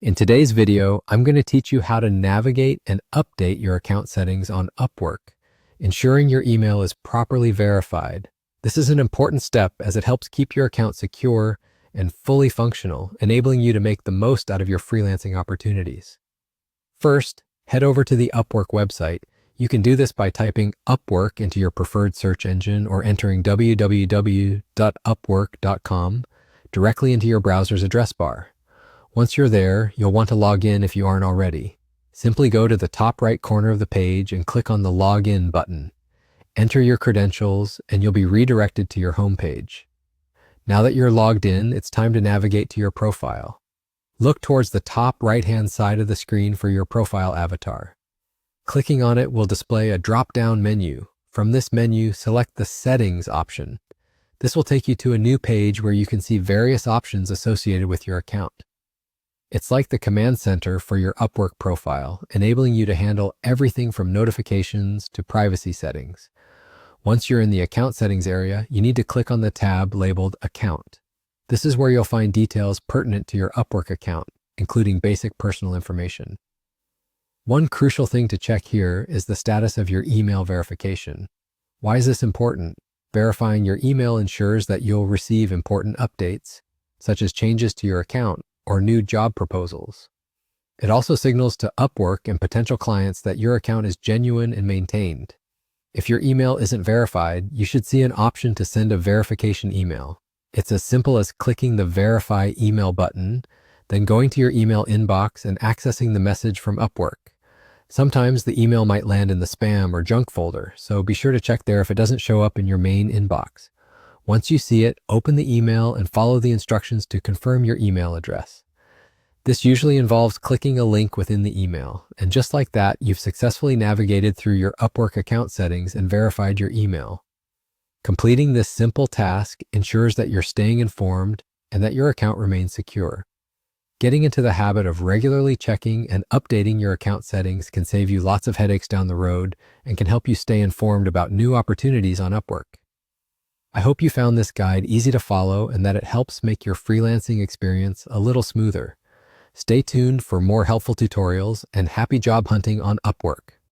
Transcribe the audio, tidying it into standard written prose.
In today's video, I'm going to teach you how to navigate and update your account settings on Upwork, ensuring your email is properly verified. This is an important step as it helps keep your account secure and fully functional, enabling you to make the most out of your freelancing opportunities. First, head over to the Upwork website. You can do this by typing Upwork into your preferred search engine or entering www.upwork.com directly into your browser's address bar. Once you're there, you'll want to log in if you aren't already. Simply go to the top right corner of the page and click on the Login button. Enter your credentials, and you'll be redirected to your homepage. Now that you're logged in, it's time to navigate to your profile. Look towards the top right-hand side of the screen for your profile avatar. Clicking on it will display a drop-down menu. From this menu, select the Settings option. This will take you to a new page where you can see various options associated with your account. It's like the command center for your Upwork profile, enabling you to handle everything from notifications to privacy settings. Once you're in the account settings area, you need to click on the tab labeled Account. This is where you'll find details pertinent to your Upwork account, including basic personal information. One crucial thing to check here is the status of your email verification. Why is this important? Verifying your email ensures that you'll receive important updates, such as changes to your account or new job proposals. It also signals to Upwork and potential clients that your account is genuine and maintained. If your email isn't verified, you should see an option to send a verification email. It's as simple as clicking the Verify Email button, then going to your email inbox and accessing the message from Upwork. Sometimes the email might land in the spam or junk folder, so be sure to check there if it doesn't show up in your main inbox. Once you see it, open the email and follow the instructions to confirm your email address. This usually involves clicking a link within the email, and just like that, you've successfully navigated through your Upwork account settings and verified your email. Completing this simple task ensures that you're staying informed and that your account remains secure. Getting into the habit of regularly checking and updating your account settings can save you lots of headaches down the road and can help you stay informed about new opportunities on Upwork. I hope you found this guide easy to follow and that it helps make your freelancing experience a little smoother. Stay tuned for more helpful tutorials and happy job hunting on Upwork.